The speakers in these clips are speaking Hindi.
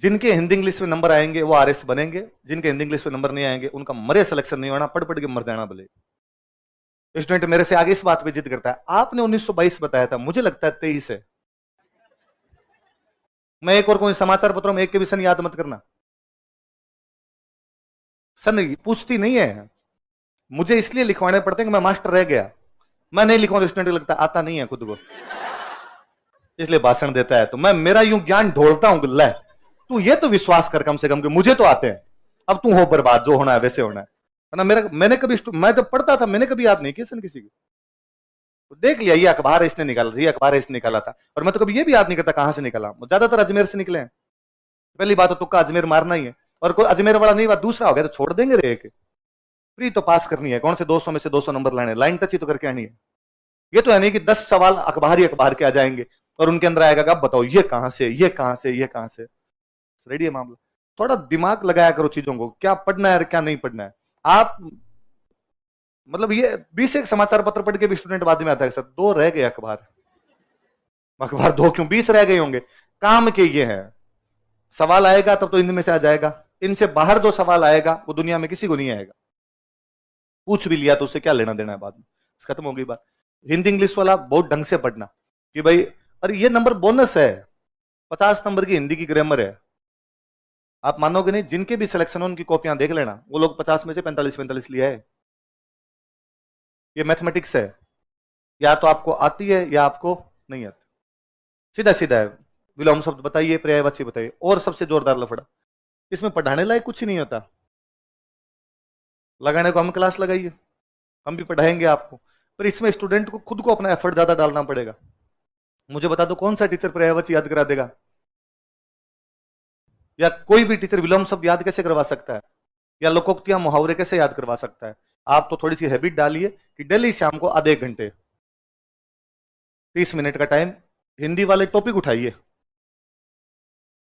जिनके हिंदी इंग्लिश में नंबर आएंगे वो आरएस बनेंगे, जिनके हिंदी इंग्लिश में नंबर नहीं आएंगे उनका मरे सिलेक्शन नहीं होना, पढ़ पढ़ के मर जाना भले। स्टूडेंट मेरे से आगे इस बात पे जिद करता है, आपने 1922 बताया था, मुझे लगता है 23 है। मैं एक और कोई समाचार पत्रों में एक के भी सन याद मत करना, सन पूछती नहीं है, मुझे इसलिए लिखवाने पड़ते हैं कि मैं मास्टर रह गया। मैं नहीं लिखवाऊं तो स्टूडेंट को लगता है आता नहीं है खुद को, इसलिए भाषण देता है। तो मैं मेरा यूं ज्ञान ढोलता हूं, गुल्ला तू ये तो विश्वास कर कम से कम कि मुझे तो आते हैं, अब तू हो बर्बाद, जो होना है वैसे होना है ना। मैंने कभी, मैं जब पढ़ता था मैंने कभी याद नहीं किया सन किसी की, तो देख लिया ये अखबार है इसने निकाला था, ये अखबार है इसने निकाला था, और मैं तो कभी ये भी याद नहीं करता कहां से निकाला। ज्यादातर अजमेर से निकले हैं। पहली बात तो तुक्का अजमेर मारना ही है, और कोई अजमेर वाला नहीं, बात दूसरा हो गया तो छोड़ देंगे रे। एक प्री तो पास करनी है, कौन से 200 में से 200 नंबर लाने, लाइन टच ही तो करके आनी है। ये तो है नहीं कि 10 सवाल अखबार ही अखबार के आ जाएंगे और उनके अंदर आएगा अब बताओ ये कहां से, ये कहां से, ये कहां से। रेडी है मामला। थोड़ा दिमाग लगाया करो चीजों को, क्या पढ़ना है और क्या नहीं पढ़ना है। आप मतलब ये 20 एक समाचार पत्र पढ़ के भी स्टूडेंट बाद में आता है सर 2 रह गए अखबार, अखबार 2 क्यों 20 रह गए होंगे। काम के ये है, सवाल आएगा तब तो इनमें से आ जाएगा, इनसे बाहर जो सवाल आएगा वो दुनिया में किसी को नहीं आएगा। पूछ भी लिया तो उससे क्या लेना देना है बाद में, खत्म हो गई बात। हिंदी इंग्लिश वाला बहुत ढंग से पढ़ना कि भाई, अरे ये नंबर बोनस है, 50 नंबर की हिंदी की ग्रामर है। आप मानोगे नहीं, जिनके भी सिलेक्शन हो उनकी कॉपियां देख लेना, वो लोग 50 में से 45 लिया है। ये मैथमेटिक्स है, या तो आपको आती है या आपको नहीं आती, सीधा सीधा है। विलोम शब्द बताइए, पर्यायवाची बताइए, और सबसे जोरदार लफड़ा इसमें पढ़ाने लायक कुछ नहीं होता। लगाने को हम क्लास लगाइए, हम भी पढ़ाएंगे आपको, पर इसमें स्टूडेंट को खुद को अपना एफर्ट ज्यादा डालना पड़ेगा। मुझे बता दो कौन सा टीचर पर्यायवाची याद करा देगा, या कोई भी टीचर विलोम शब्द याद कैसे करवा सकता है, या लोकोक्तियां मुहावरे कैसे याद करवा सकता है। आप तो थोड़ी सी हैबिट डालिए कि डेली शाम को आधे घंटे 30 मिनट का टाइम हिंदी वाले टॉपिक उठाइए,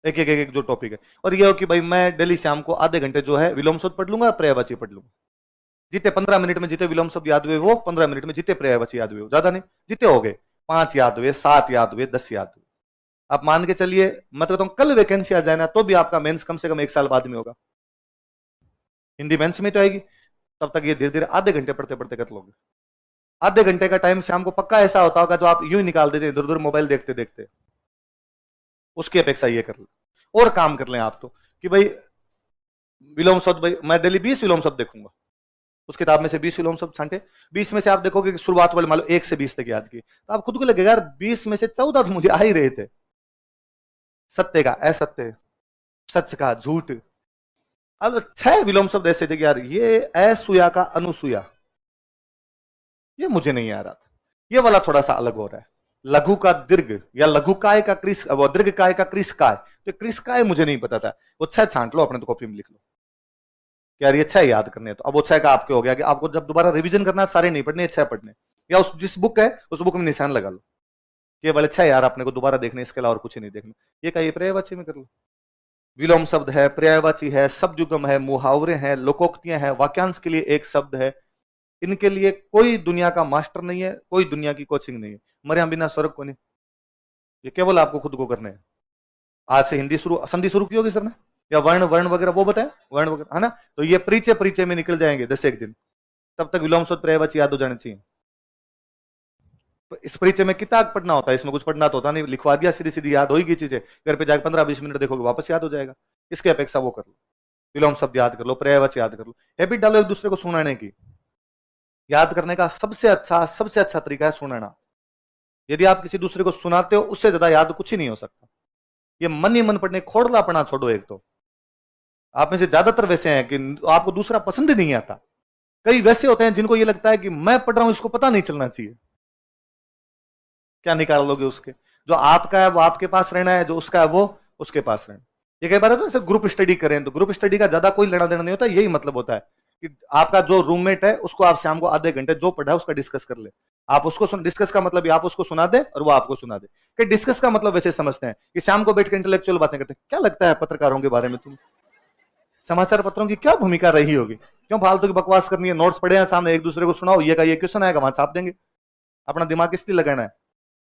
एक जो टॉपिक है, और ये हो कि भाई मैं डेली शाम को आधे घंटे जो है विलोम शब्द पढ़ लूंगा, पर्यायवाची पढ़ लूंगा। जितने 15 मिनट में जितने विलोम शब्द याद हुए वो 15 मिनट में जितने पर्यायवाची याद हुए, ज्यादा नहीं, जितने हो गए 5 याद हुए, 7 याद हुए, 10 याद हुए। आप मान के चलिए, मैं तो कहता हूं कल वैकेंसी आ जाए ना तो भी आपका मेंस कम से कम 1 साल बाद में होगा। हिंदी मेंस में तो आएगी, तब तक ये धीरे धीरे आधे घंटे पढ़ते पढ़ते कर लोगे। आधे घंटे का टाइम शाम को पक्का ऐसा होता होगा जो आप यूं ही निकाल देते इधर उधर मोबाइल देखते देखते, उसकी अपेक्षा ये कर ले। और काम कर लें आप तो कि भाई विलोम शब्द, भाई मैं डेली 20 विलोम शब्द देखूंगा, उस किताब में से 20 विलोम शब्द छांटे, 20 में से आप देखोगे कि शुरुआत वाले मान लो 1 से 20 तक याद की, तो आप खुद को लगेगा यार 20 में से 14 तो मुझे आ ही रहे थे। सत्य का असत्य, सच का झूठ। अब 6 विलोम शब्द ऐसे थे कि यार ये असुया का अनुसुया, ये मुझे नहीं आ रहा था, ये वाला थोड़ा सा अलग हो रहा है। लघु का दीर्घ, या लघु काय का क्रिस, वो दीर्घ काय का क्रिस काय, तो क्रिस काय मुझे नहीं पता था। वो 6 छांट लो अपने तो कॉपी में लिख लो कि यार ये 6 याद करने, तो अब वो 6 का आपके हो गया कि आपको जब दोबारा रिवीजन करना है सारे नहीं पढ़ने, 6 पढ़ने, या उस जिस बुक है उस बुक में निशान लगा लो ये वाले 6 यार आपने को दोबारा देखने, इसके अलावा और कुछ नहीं देखना। ये का ये पर्यायवाची में कर लो। विलोम शब्द है, पर्यायवाची है, शब्द युग्म है, मुहावरे हैं, लोकोक्तियां हैं, वाक्यांश के लिए एक शब्द है। इनके लिए कोई दुनिया का मास्टर नहीं है, कोई दुनिया की कोचिंग नहीं है, मरे हम बिना स्वर्ग को नहीं। ये केवल आपको खुद को करने हैं। आज से हिंदी शुरू, संधि शुरू की होगी सर ने, या वर्ण वर्ण वगैरह वो बताए, वर्ण वगैरह है ना, तो ये परिचय परिचय में निकल जाएंगे 10 एक दिन, तब तक विलोम शब्द पर्यायवाची याद हो जाने चाहिए। इस परिचय में किताब पढ़ना होता है, इसमें कुछ पढ़ना तो होता नहीं, लिखवा दिया सीधी सीधी याद होगी चीजें, घर पे जाकर 15-20 मिनट देखोगे वापस याद हो जाएगा। इसकी अपेक्षा वो कर लो, विलोम शब्द याद कर लो, पर्यायवाची याद कर लो, हैबिट डालो एक दूसरे को सुनाने की। याद करने का सबसे अच्छा तरीका है सुनाना। यदि आप किसी दूसरे को सुनाते हो उससे ज्यादा याद कुछ ही नहीं हो सकता। ये मन ही मन पढ़ने, खोड़लापना छोड़ो। एक तो आप में से ज्यादातर वैसे हैं कि आपको दूसरा पसंद ही नहीं आता। कई वैसे होते हैं जिनको ये लगता है कि मैं पढ़ रहा हूं इसको पता नहीं चलना चाहिए। क्या निकाल लोगे उसके, जो आपका है वो आपके पास रहना है, जो उसका है वो उसके पास रहना। ये कई बार होता है ग्रुप स्टडी करें तो ग्रुप स्टडी का ज्यादा कोई लेना देना नहीं होता, यही मतलब होता है कि आपका जो रूममेट है उसको आप शाम को आधे घंटे जो पढ़ा है उसका डिस्कस कर ले। आप उसको डिस्कस का मतलब आप उसको सुना दे और वो आपको सुना दे। कि डिस्कस का मतलब वैसे समझते हैं कि शाम को बैठ के इंटेलेक्चुअल बातें करते हैं। क्या लगता है पत्रकारों के बारे में, तुम समाचार पत्रों की क्या भूमिका रही होगी? क्यों फालतू की बकवास करनी है? नोट्स पढ़े हैं सामने, एक दूसरे को सुनाओ, ये का ये क्वेश्चन आएगा वहां छाप देंगे। अपना दिमाग किस लिए लगाना है?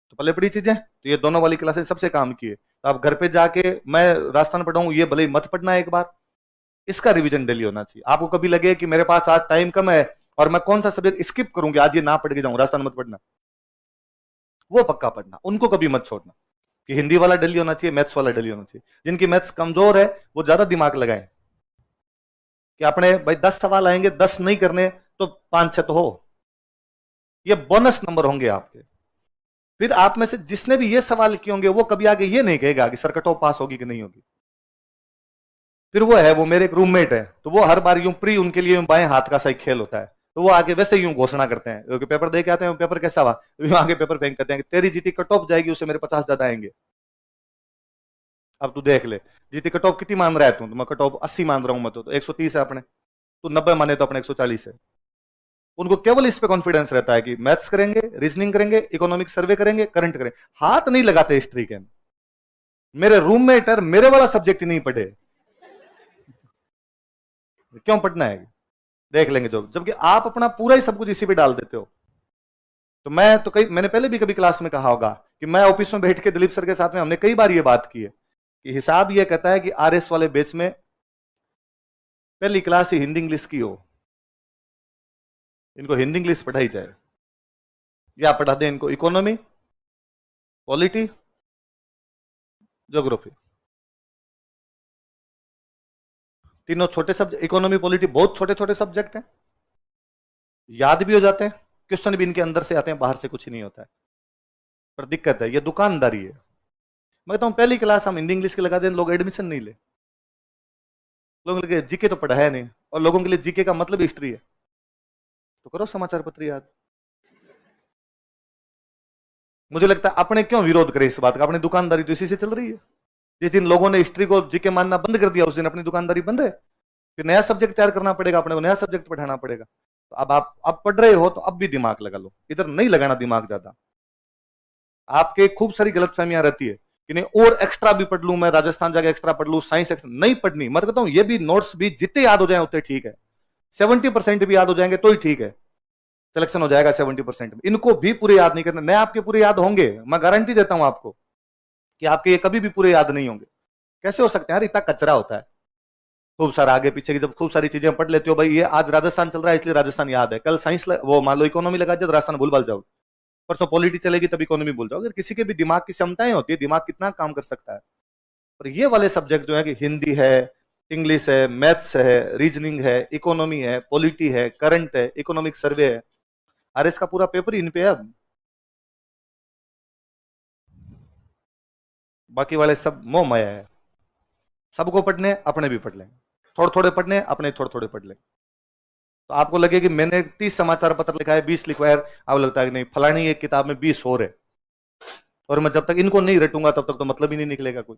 तो पहले पढ़ी चीजें, तो ये दोनों वाली क्लासेस सबसे काम की है। तो आप घर पे जाके मैं राजस्थान पढ़ाऊं ये भले ही मत पढ़ना एक बार, इसका रिवीजन डेली होना चाहिए। आपको कभी लगे कि मेरे पास आज टाइम कम है और मैं कौन सा सब्जेक्ट स्किप करूंगी, आज ये ना पढ़ के जाऊं, राजस्थान मत पढ़ना, वो पक्का पढ़ना, उनको कभी मत छोड़ना कि हिंदी वाला डेली होना चाहिए, मैथ्स वाला डेली होना चाहिए। जिनकी मैथ्स कमजोर है वो ज्यादा दिमाग लगाएं कि अपने भाई 10 सवाल आएंगे, 10 नहीं करने तो 5-6 तो हो, ये बोनस नंबर होंगे आपके। फिर आप में से जिसने भी ये सवाल किए होंगे वो कभी आगे ये नहीं कहेगा कि सर कट ऑफ पास होगी कि नहीं होगी। फिर वो है, वो मेरे एक रूममेट है, तो वो हर बार यूं प्री उनके लिए बाएं हाथ का सा खेल होता है, तो वो आगे वैसे यूं घोषणा करते हैं, क्योंकि पेपर दे के आते हैं, पेपर कैसा हुआ, तो आगे पेपर फेंक करते हैं कि तेरी जीती कट ऑफ जाएगी उससे मेरे 50 ज्यादा आएंगे। अब तू देख ले जीती कट ऑफ कितनी मान रहा है तू, तो मैं कट ऑफ 80 मान रहा हूं, मैं तो 130 है अपने, तो 90 माने तो अपने 140 है। उनको केवल इस पे कॉन्फिडेंस रहता है कि मैथ्स करेंगे, रीजनिंग करेंगे, इकोनॉमिक सर्वे करेंगे, करंट करेंगे, हाथ नहीं लगाते हिस्ट्री के। मेरे रूममेट मेरे वाला सब्जेक्ट ही नहीं पढ़े, क्यों पढ़ना है, देख लेंगे जो, जबकि आप अपना पूरा ही सब कुछ इसी पे डाल देते हो। तो मैं तो मैंने पहले भी कभी क्लास में कहा होगा कि मैं ऑफिस में बैठ के दिलीप सर के साथ में हमने कई बार ये बात की है कि हिसाब ये कहता है कि आरएस वाले बैच में पहली क्लास ही हिंदी इंग्लिश की हो, इनको हिंदी इंग्लिश पढ़ाई जाए, या पढ़ा दें इनको इकोनॉमी, पॉलिटी, ज्योग्राफी, तीनों छोटे सब्जेक्ट, इकोनॉमी पॉलिटी बहुत छोटे छोटे सब्जेक्ट हैं, याद भी हो जाते हैं, क्वेश्चन भी इनके अंदर से आते हैं, बाहर से कुछ नहीं होता है। पर दिक्कत है, ये दुकानदारी है। मैं कहता हूं पहली क्लास हम हिंदी इंग्लिश की लगा दें, लोग एडमिशन नहीं ले, लोग लगे जीके तो पढ़ा है नहीं, और लोगों के लिए जीके का मतलब हिस्ट्री है, तो करो समाचार पत्र याद। मुझे लगता है अपने क्यों विरोध करें इस बात का, अपनी दुकानदारी तो इसी से चल रही है। जिस दिन लोगों ने हिस्ट्री को जीके मानना बंद कर दिया उस दिन अपनी दुकानदारी बंद है, फिर नया सब्जेक्ट तैयार करना पड़ेगा, अपने को नया सब्जेक्ट पढ़ाना पड़ेगा। तो अब आप अब पढ़ रहे हो तो अब भी दिमाग लगा लो, इधर नहीं लगाना दिमाग ज्यादा। आपके खूब सारी गलतफहमियां रहती है कि नहीं और एक्स्ट्रा भी पढ़ लूं, मैं राजस्थान जाके एक्स्ट्रा पढ़ लूं, साइंस एक्स्ट्रा नहीं पढ़नी। मैं कहता हूं ये भी नोट्स भी जितने याद हो जाए उतने ठीक है, 70% भी याद हो जाएंगे तो ही ठीक है, सिलेक्शन हो जाएगा 70% में। इनको भी पूरे याद नहीं करना, नए आपके पूरे याद होंगे, मैं गारंटी देता हूं आपको कि आपके ये कभी भी पूरे याद नहीं होंगे। कैसे हो सकते हैं यार, इतना कचरा होता है खूब सारा आगे पीछे की, जब खूब सारी चीजें पढ़ लेते हो, भाई ये आज राजस्थान चल रहा है इसलिए राजस्थान याद है, कल साइंस वो मान लो इकोनॉमी लगा दिया तो राजस्थान भूल भाल जाओ, परसों पॉलिटी चलेगी तब इकोनॉमी भूल जाओ। अगर किसी के भी दिमाग की क्षमताएं होती है, दिमाग कितना काम कर सकता है। और ये वाले सब्जेक्ट जो है कि हिंदी है, इंग्लिश है, मैथ्स है, रीजनिंग है, इकोनॉमी है, पॉलिटी है, करंट है, इकोनॉमिक सर्वे है, अरे इसका पूरा पेपर ही इन पे है। अब बाकी वाले सब मोह माया है, सबको पढ़ने अपने भी पढ़ लेंगे, थोड़े थोड़े पढ़ने अपने थोड़े थोड़े पढ़ लेंगे। तो आपको लगे कि मैंने 30 समाचार पत्र लिखा है, 20 लिखवाया, आपको लगता है कि नहीं फलानी एक किताब में 20 और है, और मैं जब तक इनको नहीं रटूंगा तब तक तो मतलब ही नहीं निकलेगा कोई।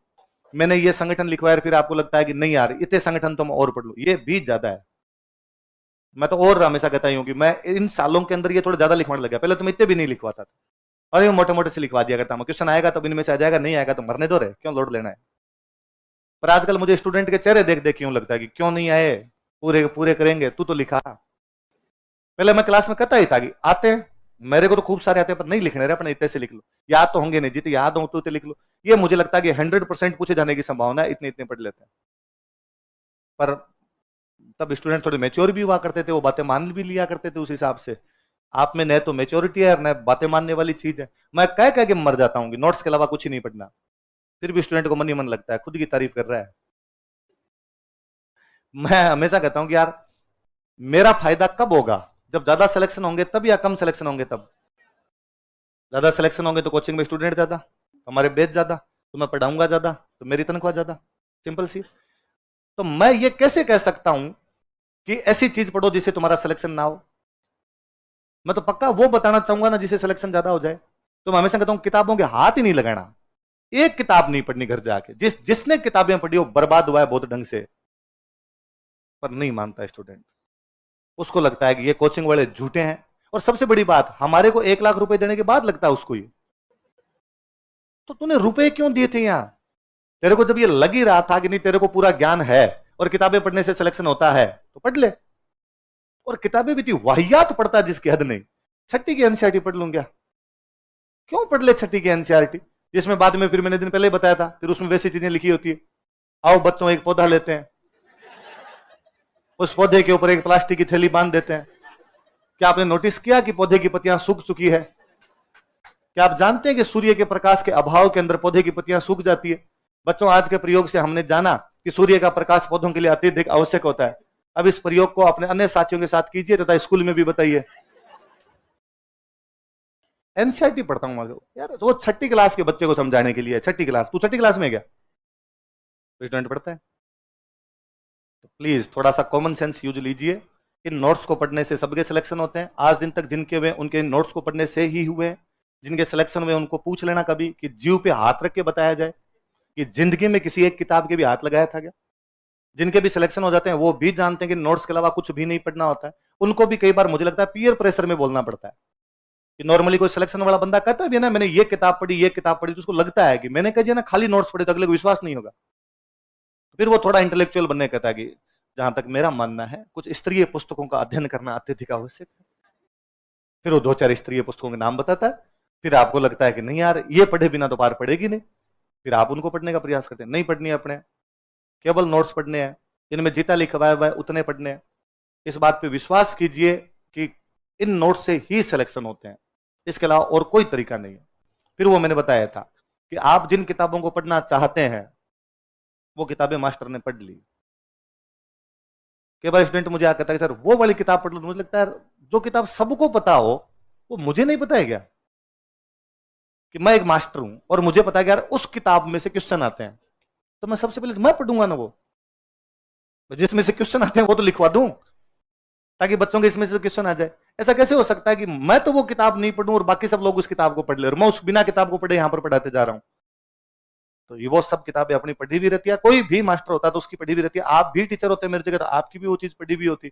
मैंने ये संगठन लिखवाया, फिर आपको लगता है कि नहीं यार इतने संगठन तो मैं और पढ़ लूं, ये 20 ज्यादा है। मैं तो और हमेशा कहता ही हूं कि मैं इन सालों के अंदर ये थोड़ा ज्यादा लिखवाने लगा, पहले तो मैं इतने भी नहीं लिखवाता था, और ये मोटे मोटे से लिखवा दिया करता हूं, क्वेश्चन आएगा तब इनमें से आ जाएगा, नहीं आएगा तो मरने दो रहे, क्यों लोड लेना है। पर आजकल मुझे स्टूडेंट के चेहरे देख देख क्यों लगता है कि क्यों नहीं आए, पूरे पूरे करेंगे, तू तो लिखा। पहले मैं क्लास में कहता ही था कि आते हैं, मेरे को तो खूब सारे आते हैं पर नहीं लिखने रहे, अपने इतने से लिख लो, याद तो होंगे नहीं, जितने याद हो तो लिख लो। ये मुझे लगता है कि 100% पूछे जाने की संभावना है, इतने इतने पढ़ लेते हैं। पर तब स्टूडेंट थोड़े मेच्योर भी हुआ करते थे, वो बातें मान भी लिया करते थे उस हिसाब से। आप में न तो मेच्योरिटी है न बातें मानने वाली चीज है। मैं कह के मर जाता हूँ कि नोट्स के अलावा कुछ ही नहीं पढ़ना, फिर भी स्टूडेंट को मन ही मन लगता है, खुद की तारीफ कर रहा है। मैं हमेशा कहता हूं कि यार मेरा फायदा कब होगा, जब ज्यादा सिलेक्शन होंगे तब, या कम सिलेक्शन होंगे तब। ज्यादा सिलेक्शन होंगे तो कोचिंग में स्टूडेंट ज्यादा, हमारे बैच ज्यादा, तो मैं पढ़ाऊंगा ज्यादा, तो मेरी तनख्वाह ज्यादा, सिंपल सी। तो मैं ये कैसे कह सकता हूं कि ऐसी चीज पढ़ो जिससे तुम्हारा सिलेक्शन ना हो। मैं तो पक्का वो बताना चाहूंगा ना जिससे सिलेक्शन ज्यादा हो जाए। तो मैं हमेशा कहता हूं किताबों के हाथ ही नहीं लगाना, एक किताब नहीं पढ़नी घर जाके। जिसने किताबें पढ़ी वो बर्बाद हुआ है बहुत ढंग से, पर नहीं मानता स्टूडेंट, उसको लगता है कि ये कोचिंग वाले झूठे हैं। और सबसे बड़ी बात, हमारे को 1 लाख रुपए देने के बाद लगता है उसको ये, तो तूने रुपए क्यों दिए थे यहां, तेरे को जब ये लग ही रहा था कि नहीं तेरे को पूरा ज्ञान है और किताबें पढ़ने से सिलेक्शन होता है तो पढ़ ले। और किताबें भी थी वाहियात पढ़ता जिसकी हद नहीं, छठी की एनसीईआरटी पढ़ लूं क्या, क्यों पढ़ ले छठी की एनसीईआरटी। जिसमें बाद में फिर मैंने दिन पहले ही बताया था, फिर उसमें वैसी चीजें लिखी होती है। आओ बच्चों एक पौधा लेते हैं, उस पौधे के ऊपर एक प्लास्टिक की थैली बांध देते हैं। क्या आपने नोटिस किया कि पौधे की पत्तियां सूख चुकी है? क्या आप जानते हैं कि सूर्य के प्रकाश के अभाव के अंदर पौधे की पत्तियां सूख जाती है? बच्चों, आज के प्रयोग से हमने जाना कि सूर्य का प्रकाश पौधों के लिए अत्यधिक आवश्यक होता है। अब इस प्रयोग को अपने अन्य साथियों के साथ कीजिए तथा स्कूल में भी बताइए। एनसीईआरटी पढ़ता हूं यार, तो वो 6ठी क्लास के बच्चे को समझाने के लिए। 6ठी क्लास, तू 6ठी क्लास में क्या स्टूडेंट पढ़ता है? तो प्लीज थोड़ा सा कॉमन सेंस यूज लीजिए। इन नोट्स को पढ़ने से सबके सिलेक्शन होते हैं। आज दिन तक जिनके हुए उनके नोट्स को पढ़ने से ही हुए हैं। जिनके सिलेक्शन में उनको पूछ लेना कभी कि जीव पे हाथ रख के बताया जाए कि जिंदगी में किसी एक किताब के भी हाथ लगाया था क्या। जिनके भी सिलेक्शन हो जाते हैं वो भी जानते हैं कि नोट्स के अलावा कुछ भी नहीं पढ़ना होता है। उनको भी कई बार मुझे लगता है पीयर प्रेशर में बोलना पड़ता है कि नॉर्मली कोई सिलेक्शन वाला बंदा कहता है ना मैंने ये किताब पढ़ी, ये किताब पढ़ी, तो उसको लगता है कि मैंने कह दिया ना खाली नोट्स पढ़े तो अगले को विश्वास नहीं होगा। फिर वो थोड़ा इंटेलेक्चुअल बनने कहता है कि जहां तक मेरा मानना है कुछ स्तरीय पुस्तकों का अध्ययन करना अत्यधिक आवश्यक है। फिर वो 2-4 स्तरीय पुस्तकों के नाम बताता है। फिर आपको लगता है कि नहीं यार ये पढ़े बिना तो पार पड़ेगी नहीं। फिर आप उनको पढ़ने का प्रयास करते हैं। नहीं पढ़नी है अपने, केवल नोट्स पढ़ने हैं, इनमें जितना लिखा हुआ है उतने पढ़ने हैं। इस बात पे विश्वास कीजिए कि इन नोट्स से ही सिलेक्शन होते हैं, इसके अलावा और कोई तरीका नहीं है। फिर वो मैंने बताया था कि आप जिन किताबों को पढ़ना चाहते हैं वो किताबें मास्टर ने पढ़ ली। कई बार स्टूडेंट मुझे आकर कहता है सर वो वाली किताब पढ़ लो। मुझे लगता है जो किताब सबको पता हो वो मुझे नहीं पता है क्या? कि मैं एक मास्टर हूं और मुझे पता है कि यार उस किताब में से क्वेश्चन आते हैं तो मैं सबसे पहले मैं पढ़ूंगा ना, वो जिसमें से क्वेश्चन आते हैं वो तो लिखवा दूं ताकि बच्चों के इसमें से क्वेश्चन आ जाए। ऐसा कैसे हो सकता है कि मैं तो वो किताब नहीं पढ़ूं और बाकी सब लोग उस किताब को पढ़ ले और मैं उस बिना किताब को पढ़े यहां पर पढ़ाते जा रहा हूं? तो ये वो सब किताबें अपनी पढ़ी हुई रहती है। कोई भी मास्टर होता है तो उसकी पढ़ी हुई रहती है। आप भी टीचर होते हैं मेरी जगह तो आपकी भी वो चीज पढ़ी हुई होती।